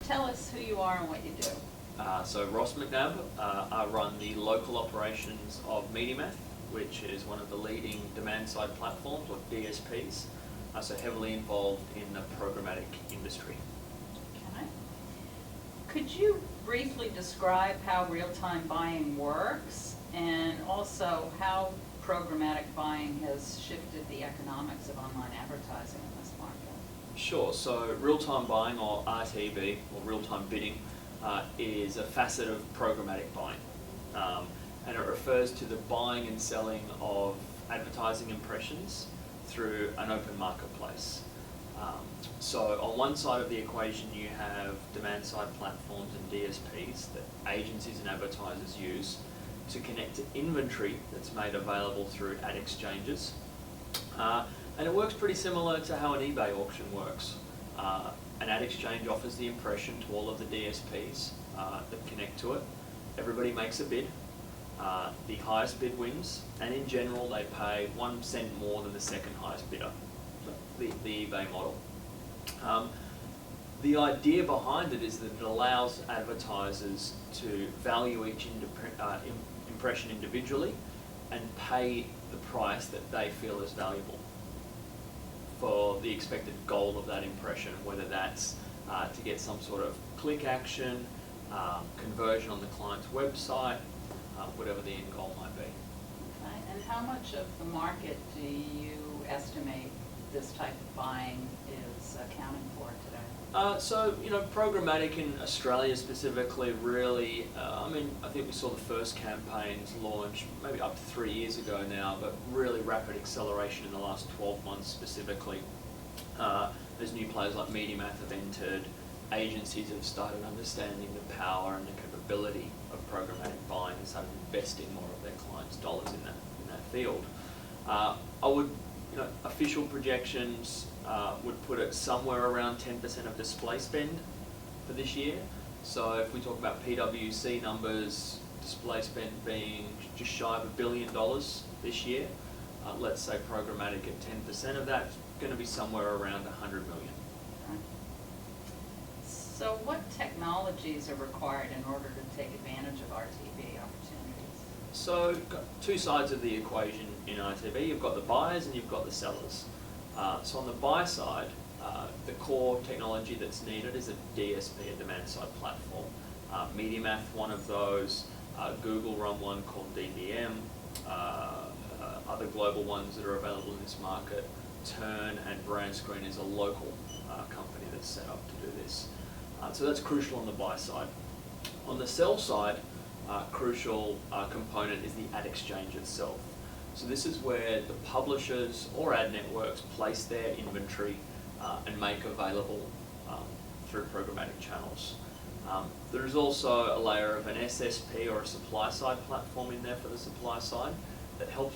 Tell us who you are and what you do. So Ross McNab, I run the local operations of Mediamath, which is one of the leading demand-side platforms, or DSPs, so heavily involved in the programmatic industry. Okay. Could you briefly describe how real-time buying works and also how programmatic buying has shifted the economics of online advertising in this market? Sure, so real-time buying, or RTB, or real-time bidding, is a facet of programmatic buying. And it refers to the buying and selling of advertising impressions through an open marketplace. So on one side of the equation you have demand-side platforms and DSPs that agencies and advertisers use to connect to inventory that's made available through ad exchanges. And it works pretty similar to how an eBay auction works. An ad exchange offers the impression to all of the DSPs that connect to it. Everybody makes a bid. The highest bid wins, and in general they pay 1 cent more than the second highest bidder, the eBay model. The idea behind it is that it allows advertisers to value each impression individually and pay the price that they feel is valuable for the expected goal of that impression, whether that's to get some sort of click action, conversion on the client's website, whatever the end goal might be. Okay. And how much of the market do you estimate this type of buying is accounting for today? So, programmatic in Australia specifically really, I think we saw the first campaigns launch maybe up to 3 years ago now, but really rapid acceleration in the last 12 months specifically. As new players like Mediamath have entered, agencies have started understanding the power and the capability of programmatic buying and started investing more of their clients' dollars in that field. I would, official projections would put it somewhere around 10% of display spend for this year. So if we talk about PwC numbers, display spend being just shy of $1 billion this year, let's say programmatic at 10% of that, it's going to be somewhere around 100 million. So what technologies are required in order to take advantage of RTB opportunities? So you've got two sides of the equation in RTB. You've got the buyers and you've got the sellers. So on the buy side, the core technology that's needed is a DSP, a demand-side platform. Mediamath, one of those. Google run one called DBM. Other global ones that are available in this market. Turn and BrandScreen is a local company that's set up to do this. So that's crucial on the buy side. On the sell side, crucial component is the ad exchange itself. So this is where the publishers or ad networks place their inventory and make available through programmatic channels. There is also a layer of an SSP or a supply side platform in there for the supply side that helps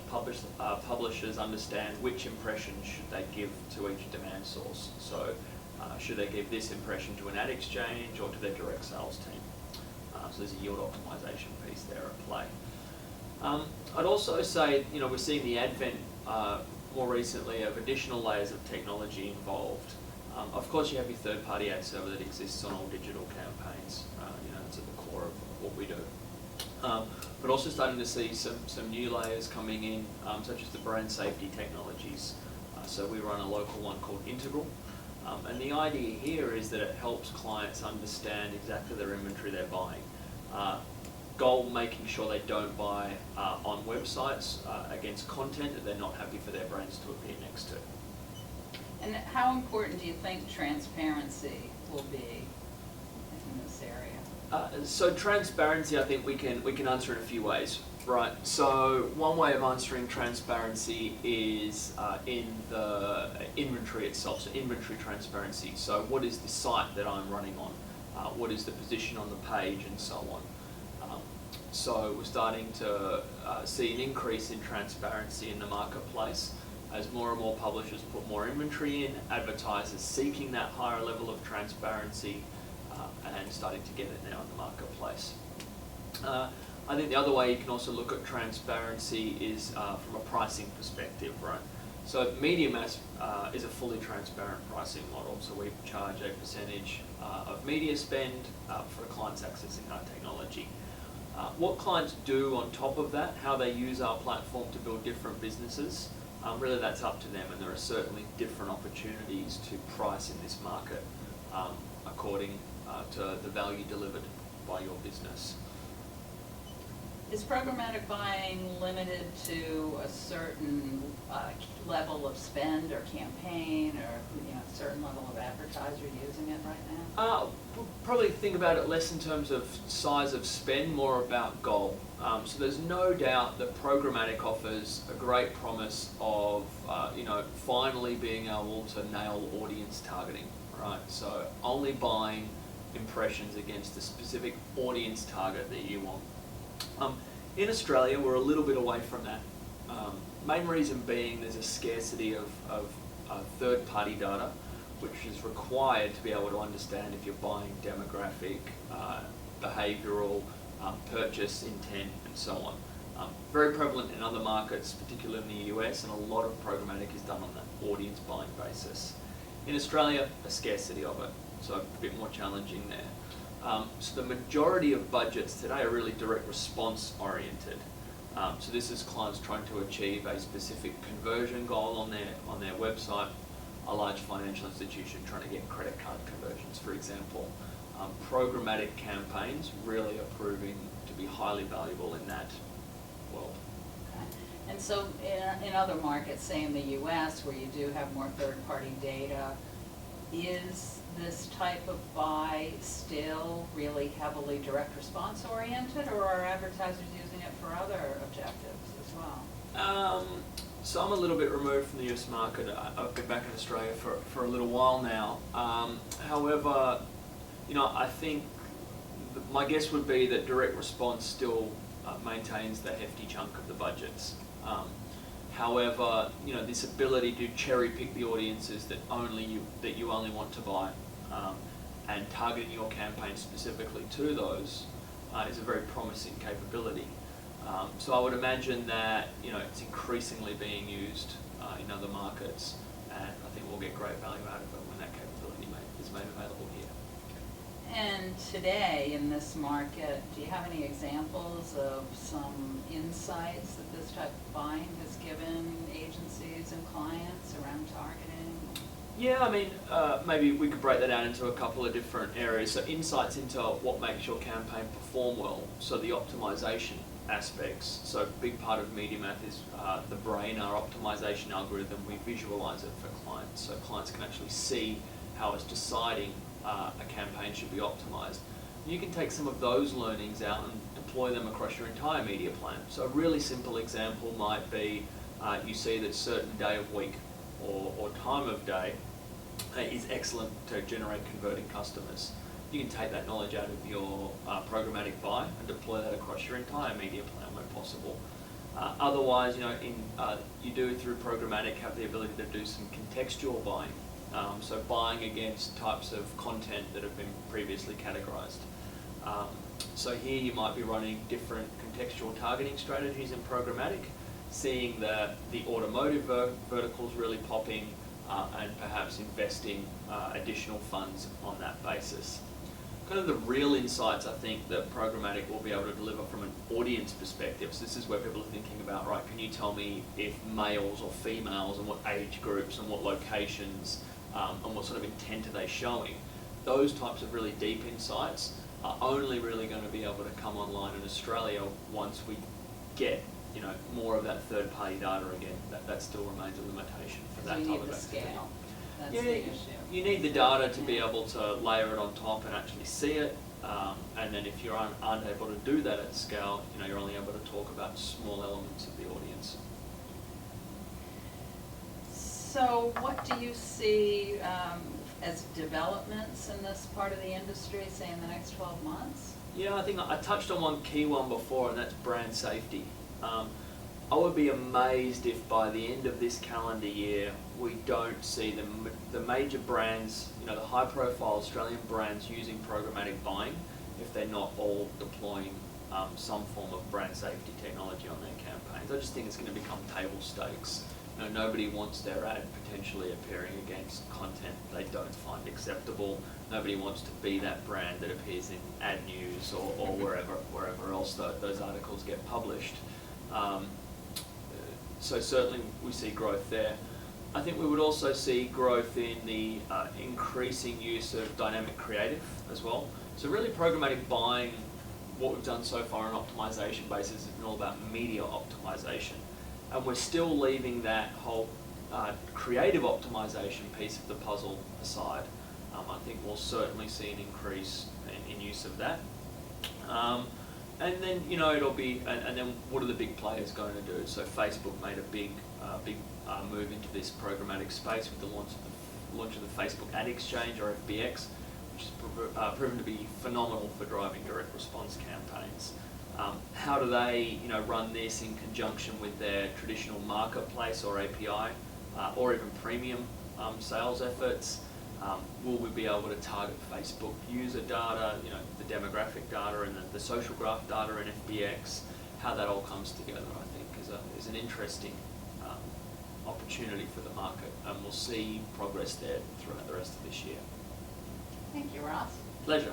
publishers understand which impressions should they give to each demand source. So should they give this impression to an ad exchange or to their direct sales team? So there's a yield optimization piece there at play. I'd also say, we're seeing the advent more recently of additional layers of technology involved. Of course, you have your third-party ad server that exists on all digital campaigns. It's at the core of what we do. But also starting to see some new layers coming in, such as the brand safety technologies. So we run a local one called Integral. And the idea here is that it helps clients understand exactly their inventory they're buying. Goal, making sure they don't buy on websites against content that they're not happy for their brands to appear next to. And how important do you think transparency will be in this area? So transparency, I think we can answer in a few ways, right? So one way of answering transparency is in the inventory itself, so inventory transparency. So what is the site that I'm running on? What is the position on the page, and so on. So we're starting to see an increase in transparency in the marketplace as more and more publishers put more inventory in, advertisers seeking that higher level of transparency, and starting to get it now in the marketplace. I think the other way you can also look at transparency is from a pricing perspective, right? So Mediamath is a fully transparent pricing model. So we charge a percentage of media spend for clients accessing our technology. What clients do on top of that, how they use our platform to build different businesses, really that's up to them, and there are certainly different opportunities to price in this market according to the value delivered by your business. Is programmatic buying limited to a certain level of spend or campaign, or a certain level of advertiser using it right now? We'll probably think about it less in terms of size of spend, more about goal. So there's no doubt that programmatic offers a great promise of finally being able to nail audience targeting, right? So only buying impressions against a specific audience target that you want. In Australia, we're a little bit away from that. Main reason being there's a scarcity of third-party data, which is required to be able to understand if you're buying demographic, behavioural, purchase intent, and so on. Very prevalent in other markets, particularly in the US, and a lot of programmatic is done on that audience buying basis. In Australia, a scarcity of it, so a bit more challenging there. So the majority of budgets today are really direct response oriented. So this is clients trying to achieve a specific conversion goal on their website, a large financial institution trying to get credit card conversions, for example. Programmatic campaigns really are proving to be highly valuable in that world. Okay. And so in other markets, say in the US, where you do have more third-party data, is this type of buy still really heavily direct response oriented, or are advertisers using it for other objectives as well? So I'm a little bit removed from the US market. I've been back in Australia for a little while now. However, I think my guess would be that direct response still maintains the hefty chunk of the budgets. However, this ability to cherry pick the audiences that you only want to buy, and targeting your campaign specifically to those is a very promising capability. So I would imagine that it's increasingly being used in other markets, and I think we'll get great value out of it when that capability is made available here. And today in this market, do you have any examples of some insights that this type of buying has given agencies and clients around targeting? Yeah, maybe we could break that down into a couple of different areas. So insights into what makes your campaign perform well. So the optimization aspects. So a big part of Mediamath is the brain, our optimization algorithm. We visualize it for clients, so clients can actually see how it's deciding a campaign should be optimized. You can take some of those learnings out and deploy them across your entire media plan. So a really simple example might be you see that certain day of week or time of day is excellent to generate converting customers. You can take that knowledge out of your programmatic buy and deploy that across your entire media plan where possible. Otherwise, you do through programmatic have the ability to do some contextual buying. So buying against types of content that have been previously categorized. So here you might be running different contextual targeting strategies in programmatic, seeing that the automotive verticals really popping, and perhaps investing additional funds on that basis. Kind of the real insights I think that programmatic will be able to deliver from an audience perspective. So this is where people are thinking about, right, can you tell me if males or females and what age groups and what locations and what sort of intent are they showing? Those types of really deep insights are only really going to be able to come online in Australia once we get more of that third-party data again. That still remains a limitation for that type of activity. Scale. That's the issue. You need the data to be able to layer it on top and actually see it. And then if you aren't able to do that at scale, you're only able to talk about small elements of the audience. So what do you see as developments in this part of the industry, say in the next 12 months? Yeah, I think I touched on one key one before, and that's brand safety. I would be amazed if by the end of this calendar year we don't see the major brands, the high-profile Australian brands using programmatic buying, if they're not all deploying some form of brand safety technology on their campaigns. I just think it's going to become table stakes Nobody wants their ad potentially appearing against content they don't find acceptable. Nobody wants to be that brand that appears in ad news or wherever else those articles get published. So certainly we see growth there. I think we would also see growth in the increasing use of dynamic creative as well. So really programmatic buying, what we've done so far on an optimization basis has been all about media optimization. And we're still leaving that whole creative optimization piece of the puzzle aside. I think we'll certainly see an increase in use of that. And then, it'll be, and then what are the big players going to do? So Facebook made a big move into this programmatic space with the launch of the Facebook Ad Exchange, or FBX, which has proven to be phenomenal for driving direct response campaigns. How do they, run this in conjunction with their traditional marketplace or API, or even premium sales efforts? Will we be able to target Facebook user data, the demographic data and the social graph data in FBX? How that all comes together, I think, is an interesting opportunity for the market, and we'll see progress there throughout the rest of this year. Thank you, Ross. Pleasure.